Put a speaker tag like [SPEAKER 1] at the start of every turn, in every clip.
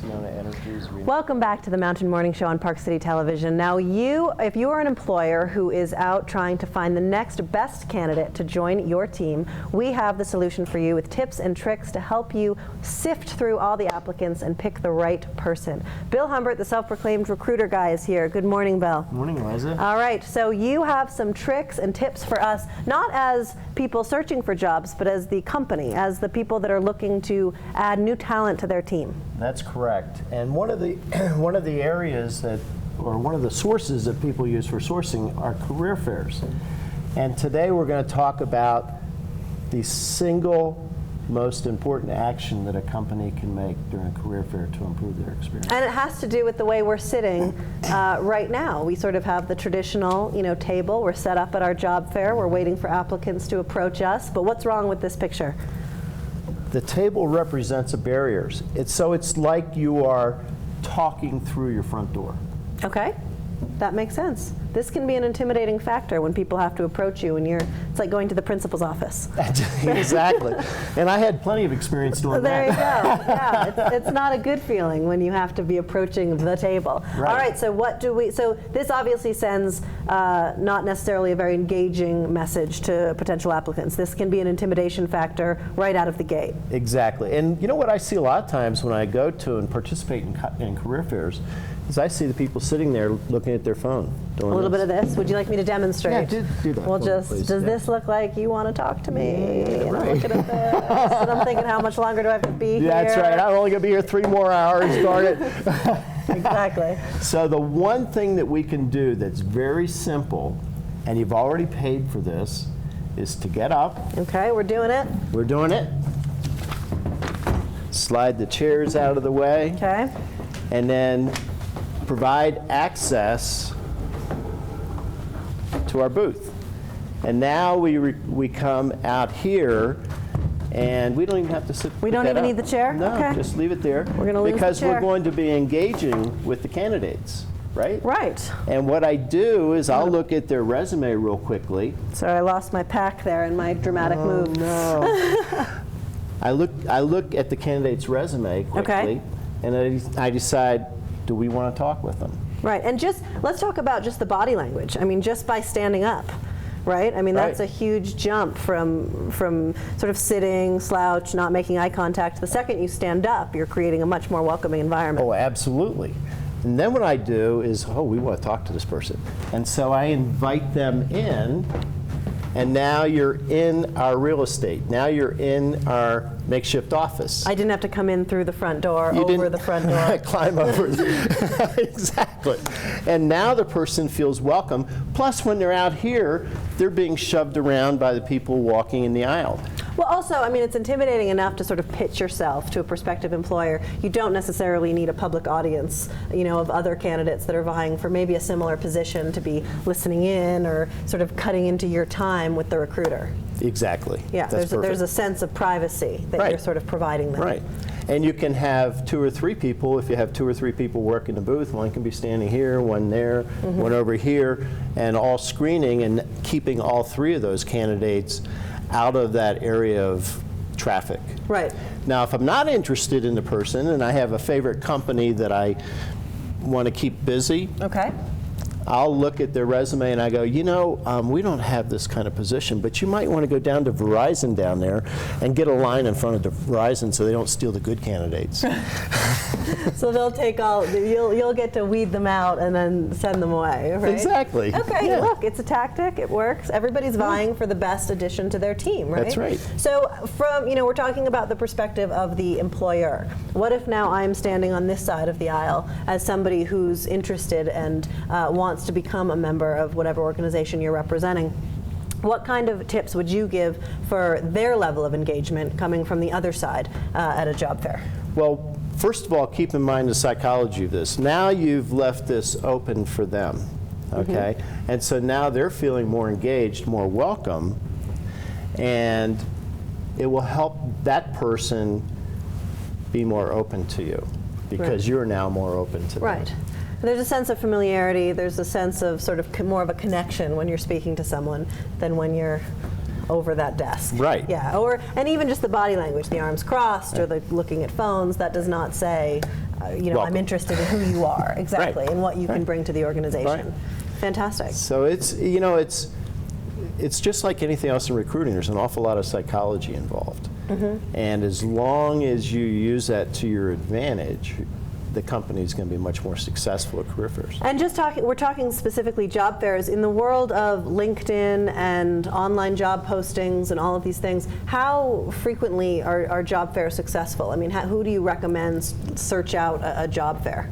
[SPEAKER 1] Siona Energy's.
[SPEAKER 2] Welcome back to the Mountain Morning Show on Park City Television. Now if you are an employer who is out trying to find the next best candidate to join your team, we have the solution for you with tips and tricks to help you sift through all the applicants and pick the right person. Bill Humbert, the self-proclaimed recruiter guy, is here. Good morning, Bill.
[SPEAKER 1] Good morning, Eliza.
[SPEAKER 2] All right, so you have some tricks and tips for us, not as people searching for jobs, but as the company, as the people that are looking to add new talent to their team.
[SPEAKER 1] That's correct. And one of the areas that, or one of the sources that people use for sourcing are career fairs. And today we're going to talk about the single most important action that a company can make during a career fair to improve their experience.
[SPEAKER 2] And it has to do with the way we're sitting right now. We sort of have the traditional, table. We're set up at our job fair. We're waiting for applicants to approach us. But what's wrong with this picture?
[SPEAKER 1] The table represents a barrier. It's like you are talking through your front door.
[SPEAKER 2] Okay, that makes sense. This can be an intimidating factor when people have to approach you and it's like going to the principal's office.
[SPEAKER 1] Exactly. And I had plenty of experience doing
[SPEAKER 2] there
[SPEAKER 1] that.
[SPEAKER 2] There you go. Yeah, it's not a good feeling when you have to be approaching the table.
[SPEAKER 1] Right.
[SPEAKER 2] All right, so this obviously sends not necessarily a very engaging message to potential applicants. This can be an intimidation factor right out of the gate.
[SPEAKER 1] Exactly. And you know what I see a lot of times when I go to and participate in career fairs is I see the people sitting there looking at their phone.
[SPEAKER 2] A little bit of this. Would you like me to demonstrate?
[SPEAKER 1] Yeah, do that.
[SPEAKER 2] Well, does this look like you want to talk to me? And I'm looking at this, and I'm thinking, how much longer do I have to be here?
[SPEAKER 1] That's right. I'm only going to be here 3 more hours, darn it.
[SPEAKER 2] Exactly.
[SPEAKER 1] So the one thing that we can do that's very simple, and you've already paid for this, is to get up.
[SPEAKER 2] Okay, we're doing it.
[SPEAKER 1] We're doing it. Slide the chairs out of the way.
[SPEAKER 2] Okay.
[SPEAKER 1] And then provide access to our booth. And now we come out here, and we don't even have to sit.
[SPEAKER 2] We don't even need the chair?
[SPEAKER 1] No,
[SPEAKER 2] okay.
[SPEAKER 1] Just leave it there.
[SPEAKER 2] We're going to leave
[SPEAKER 1] because
[SPEAKER 2] the chair.
[SPEAKER 1] We're going to be engaging with the candidates, right?
[SPEAKER 2] Right.
[SPEAKER 1] And what I do is I'll look at their resume real quickly.
[SPEAKER 2] Sorry, I lost my pack there in my dramatic move.
[SPEAKER 1] No. I look at the candidate's resume quickly,
[SPEAKER 2] okay.
[SPEAKER 1] And I decide, do we want to talk with them?
[SPEAKER 2] Right, and let's talk about just the body language. I mean, just by standing up, right? I mean, that's a huge jump from sort of sitting, slouch, not making eye contact. The second you stand up, you're creating a much more welcoming environment.
[SPEAKER 1] Oh, absolutely. And then what I do is, we want to talk to this person. And so I invite them in, and now you're in our real estate. Now you're in our makeshift office.
[SPEAKER 2] I didn't have to come in through the front door, the front door.
[SPEAKER 1] I climb over. Exactly. And now the person feels welcome. Plus, when they're out here, they're being shoved around by the people walking in the aisle.
[SPEAKER 2] Well, also, I mean, it's intimidating enough to sort of pitch yourself to a prospective employer. You don't necessarily need a public audience, of other candidates that are vying for maybe a similar position to be listening in or sort of cutting into your time with the recruiter.
[SPEAKER 1] Exactly.
[SPEAKER 2] Yeah, there's a sense of privacy that you're sort of providing them.
[SPEAKER 1] Right. And you can have 2 or 3 people. If you have 2 or 3 people working the booth, one can be standing here, one there, one over here, and all screening and keeping all 3 of those candidates out of that area of traffic.
[SPEAKER 2] Right.
[SPEAKER 1] Now, if I'm not interested in the person and I have a favorite company that I want to keep busy,
[SPEAKER 2] okay.
[SPEAKER 1] I'll look at their resume and I go, we don't have this kind of position, but you might want to go down to Verizon down there and get a line in front of the Verizon so they don't steal the good candidates.
[SPEAKER 2] So they'll take you'll get to weed them out and then send them away, right?
[SPEAKER 1] Exactly.
[SPEAKER 2] Okay,
[SPEAKER 1] yeah.
[SPEAKER 2] Look, it's a tactic, it works. Everybody's vying for the best addition to their team, right?
[SPEAKER 1] That's right.
[SPEAKER 2] So we're talking about the perspective of the employer. What if now I'm standing on this side of the aisle as somebody who's interested and wants to become a member of whatever organization you're representing? What kind of tips would you give for their level of engagement coming from the other side at a job fair?
[SPEAKER 1] Well, first of all, keep in mind the psychology of this. Now you've left this open for them, okay? And so now they're feeling more engaged, more welcome, and it will help that person be more open to you because you're now more open to them.
[SPEAKER 2] Right. There's a sense of familiarity, there's a sense of sort of more of a connection when you're speaking to someone than when you're over that desk.
[SPEAKER 1] Right.
[SPEAKER 2] Yeah, and even just the body language, the arms crossed or the looking at phones, that does not say, you know, I'm
[SPEAKER 1] Welcome.
[SPEAKER 2] interested in who you are, exactly,
[SPEAKER 1] Right.
[SPEAKER 2] and what you can bring to the organization.
[SPEAKER 1] Right.
[SPEAKER 2] Fantastic.
[SPEAKER 1] So it's, you know, it's just like anything else in recruiting. There's an awful lot of psychology involved. And as long as you use that to your advantage, the company is going to be much more successful at career fairs.
[SPEAKER 2] And just we're talking specifically job fairs. In the world of LinkedIn and online job postings and all of these things, how frequently are job fairs successful? I mean, who do you recommend search out a job fair?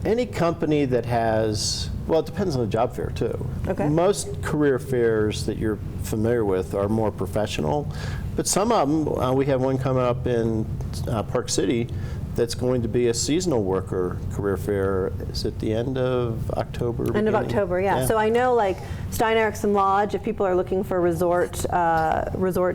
[SPEAKER 1] Any company that has, well, it depends on the job fair too.
[SPEAKER 2] Okay.
[SPEAKER 1] Most career fairs that you're familiar with are more professional, but some of them, we have one coming up in Park City that's going to be a seasonal worker career fair. Is it the end of October?
[SPEAKER 2] End of October, yeah. So I know, like Stein Erikson Lodge, if people are looking for resort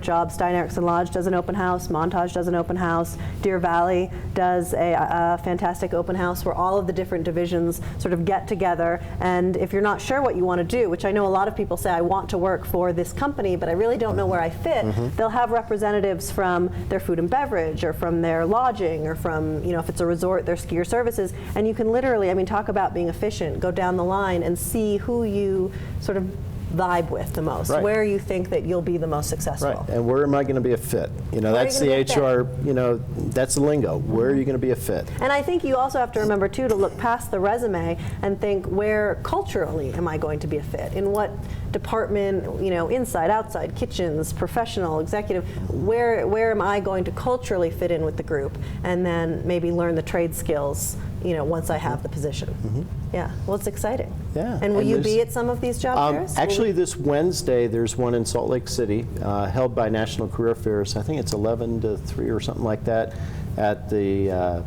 [SPEAKER 2] jobs, Stein Erikson Lodge does an open house, Montage does an open house, Deer Valley does a fantastic open house where all of the different divisions sort of get together. And if you're not sure what you want to do, which I know a lot of people say, I want to work for this company, but I really don't know where I fit, they'll have representatives from their food and beverage or from their lodging or from, you know, if it's a resort, their skier services, and you can literally, I mean, talk about being efficient, go down the line and see who you sort of vibe with the most,
[SPEAKER 1] Right.
[SPEAKER 2] where you think that you'll be the most successful.
[SPEAKER 1] Right, and where am I going to be a fit? You know,
[SPEAKER 2] Where are
[SPEAKER 1] that's
[SPEAKER 2] you
[SPEAKER 1] the
[SPEAKER 2] gonna be a
[SPEAKER 1] HR, you know, that's the lingo. Where are you going to be a fit?
[SPEAKER 2] And I think you also have to remember, too, to look past the resume and think, where culturally am I going to be a fit? In what department, you know, inside, outside, kitchens, professional, executive, where am I going to culturally fit in with the group? And then maybe learn the trade skills, you know, once I have the position. Yeah, well, it's exciting.
[SPEAKER 1] Yeah.
[SPEAKER 2] And will you
[SPEAKER 1] there's-
[SPEAKER 2] be at some of these job fairs?
[SPEAKER 1] Actually, this Wednesday, there's one in Salt Lake City, held by National Career Fairs. I think it's 11 to 3 or something like that, at the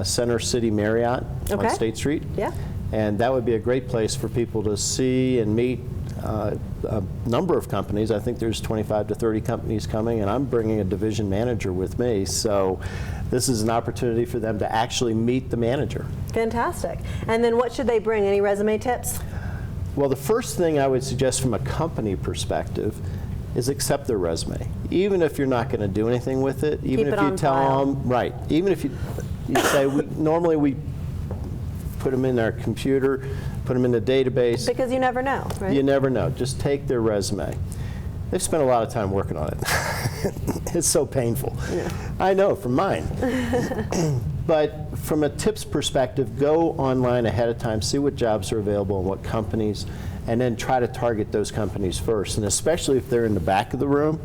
[SPEAKER 1] Center City Marriott
[SPEAKER 2] Okay.
[SPEAKER 1] on State Street.
[SPEAKER 2] Yeah.
[SPEAKER 1] And that would be a great place for people to see and meet a number of companies. I think there's 25 to 30 companies coming, and I'm bringing a division manager with me. So this is an opportunity for them to actually meet the manager.
[SPEAKER 2] Fantastic. And then what should they bring? Any resume tips?
[SPEAKER 1] Well, the first thing I would suggest from a company perspective is accept their resume. Even if you're not going to do anything with it, even
[SPEAKER 2] Keep
[SPEAKER 1] if
[SPEAKER 2] it
[SPEAKER 1] you
[SPEAKER 2] on
[SPEAKER 1] tell
[SPEAKER 2] file.
[SPEAKER 1] them, right, even if you say, normally we put them in our computer, put them in the database.
[SPEAKER 2] Because you never know, right?
[SPEAKER 1] You never know. Just take their resume. They've spent a lot of time working on it. It's so painful.
[SPEAKER 2] Yeah.
[SPEAKER 1] I know from mine. But from a tips perspective, go online ahead of time, see what jobs are available and what companies, and then try to target those companies first. And especially if they're in the back of the room,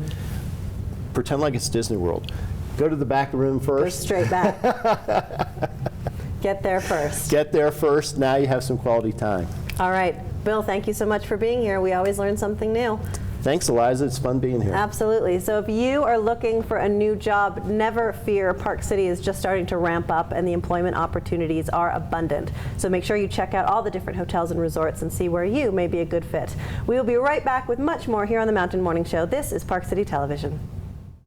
[SPEAKER 1] pretend like it's Disney World. Go to the back of the room
[SPEAKER 2] Go
[SPEAKER 1] first.
[SPEAKER 2] straight back. Get there first.
[SPEAKER 1] Get there first. Now you have some quality time.
[SPEAKER 2] All right. Bill, thank you so much for being here. We always learn something new.
[SPEAKER 1] Thanks, Eliza. It's fun being here.
[SPEAKER 2] Absolutely. So if you are looking for a new job, never fear. Park City is just starting to ramp up and the employment opportunities are abundant. So make sure you check out all the different hotels and resorts and see where you may be a good fit. We will be right back with much more here on the Mountain Morning Show. This is Park City Television.